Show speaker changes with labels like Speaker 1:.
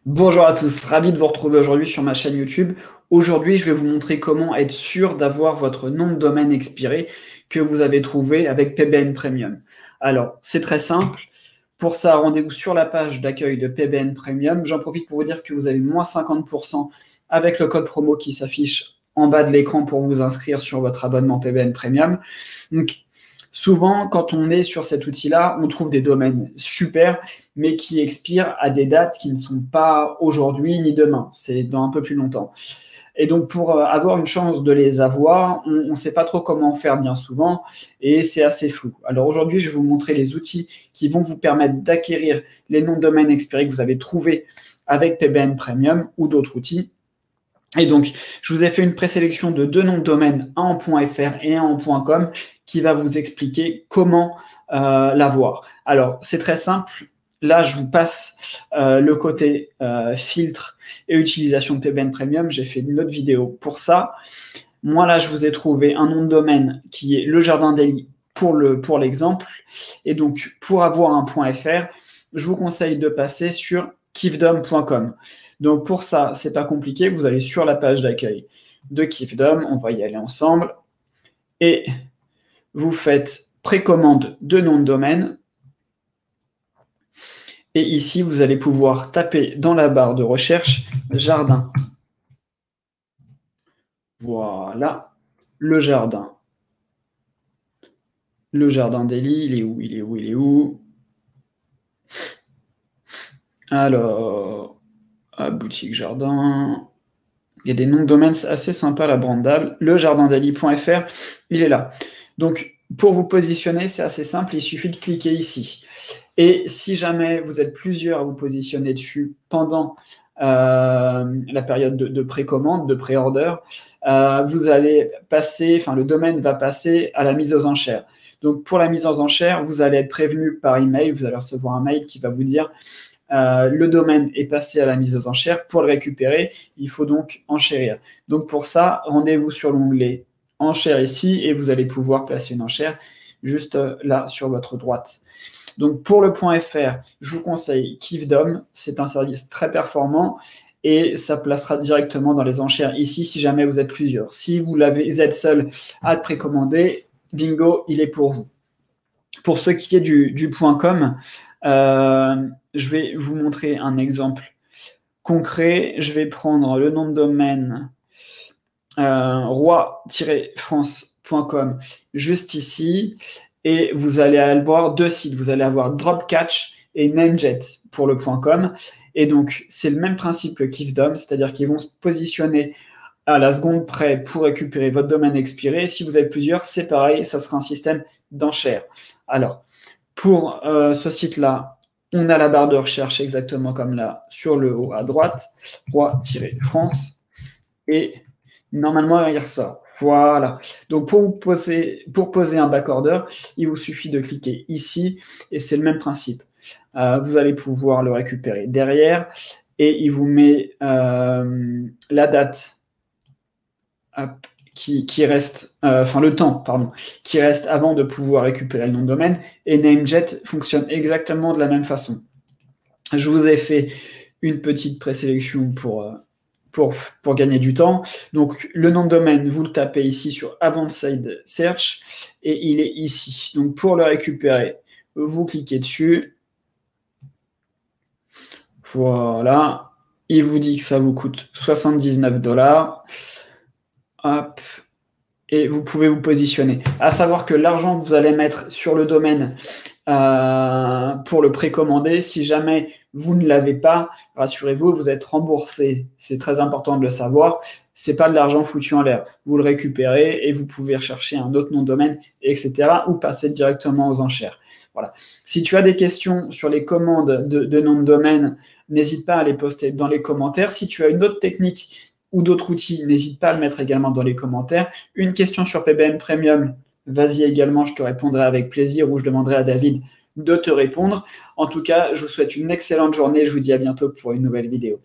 Speaker 1: Bonjour à tous, ravi de vous retrouver aujourd'hui sur ma chaîne YouTube. Aujourd'hui, je vais vous montrer comment être sûr d'avoir votre nom de domaine expiré que vous avez trouvé avec PBN Premium. Alors, c'est très simple. Pour ça, rendez-vous sur la page d'accueil de PBN Premium. J'en profite pour vous dire que vous avez moins 50% avec le code promo qui s'affiche en bas de l'écran pour vous inscrire sur votre abonnement PBN Premium. Donc, souvent, quand on est sur cet outil-là, on trouve des domaines super, mais qui expirent à des dates qui ne sont pas aujourd'hui ni demain. C'est dans un peu plus longtemps. Et donc, pour avoir une chance de les avoir, on ne sait pas trop comment faire bien souvent et c'est assez flou. Alors aujourd'hui, je vais vous montrer les outils qui vont vous permettre d'acquérir les noms de domaine expirés que vous avez trouvés avec PBN Premium ou d'autres outils. Et donc, je vous ai fait une présélection de 2 noms de domaine, un en .fr et un en .com, qui va vous expliquer comment l'avoir. Alors, c'est très simple. Là, je vous passe le côté filtre et utilisation de PBN Premium. J'ai fait une autre vidéo pour ça. Moi, là, je vous ai trouvé un nom de domaine qui est Le Jardin d'Eli pour l'exemple. Et donc, pour avoir un .fr, je vous conseille de passer sur kifdom.com. Donc, pour ça, c'est pas compliqué. Vous allez sur la page d'accueil de Kifdom. On va y aller ensemble. Et vous faites précommande de nom de domaine. Et ici, vous allez pouvoir taper dans la barre de recherche jardin. Voilà, le jardin. Le jardin d'Eli, il est où? Il est où? Il est où? Alors, boutique jardin. Il y a des noms de domaines assez sympas, la brandable. Le jardindeli.fr, il est là. Donc, pour vous positionner, c'est assez simple. Il suffit de cliquer ici. Et si jamais vous êtes plusieurs à vous positionner dessus pendant la période de précommande, de pré-order, vous allez passer, enfin le domaine va passer à la mise aux enchères. Donc pour la mise aux enchères, vous allez être prévenu par email, vous allez recevoir un mail qui va vous dire le domaine est passé à la mise aux enchères. Pour le récupérer, il faut donc enchérir. Donc pour ça, rendez-vous sur l'onglet enchères ici et vous allez pouvoir placer une enchère juste là sur votre droite. Donc pour le .fr, je vous conseille Kifdom, c'est un service très performant et ça placera directement dans les enchères ici si jamais vous êtes plusieurs. Si vous êtes seul à le précommander, bingo, il est pour vous. Pour ce qui est du .com, je vais vous montrer un exemple concret. Je vais prendre le nom de domaine roi-france.com juste ici. Et vous allez avoir 2 sites. Vous allez avoir Dropcatch et Namejet pour le .com. Et donc, c'est le même principe que Kifdom, c'est-à-dire qu'ils vont se positionner à la seconde près pour récupérer votre domaine expiré. Si vous êtes plusieurs, c'est pareil, ça sera un système d'enchères. Alors, pour ce site-là, on a la barre de recherche exactement comme là, sur le haut à droite, roi-france. Et normalement, il ressort. Voilà. Donc, pour poser un backorder, il vous suffit de cliquer ici et c'est le même principe. Vous allez pouvoir le récupérer derrière et il vous met la date qui reste, le temps, pardon, qui reste avant de pouvoir récupérer le nom de domaine. Et Namejet fonctionne exactement de la même façon. Je vous ai fait une petite présélection pour gagner du temps. Donc, le nom de domaine, vous le tapez ici sur Advanced Search et il est ici. Donc, pour le récupérer, vous cliquez dessus. Voilà. Il vous dit que ça vous coûte 79 $. Hop. Et vous pouvez vous positionner. À savoir que l'argent que vous allez mettre sur le domaine pour le précommander, si jamais vous ne l'avez pas, rassurez-vous, vous êtes remboursé. C'est très important de le savoir. C'est pas de l'argent foutu en l'air. Vous le récupérez et vous pouvez rechercher un autre nom de domaine, etc. ou passer directement aux enchères. Voilà. Si tu as des questions sur les commandes de nom de domaine, n'hésite pas à les poster dans les commentaires. Si tu as une autre technique ou d'autres outils, n'hésite pas à le mettre également dans les commentaires. Une question sur PBN Premium, vas-y également, je te répondrai avec plaisir ou je demanderai à David de te répondre. En tout cas, je vous souhaite une excellente journée et je vous dis à bientôt pour une nouvelle vidéo.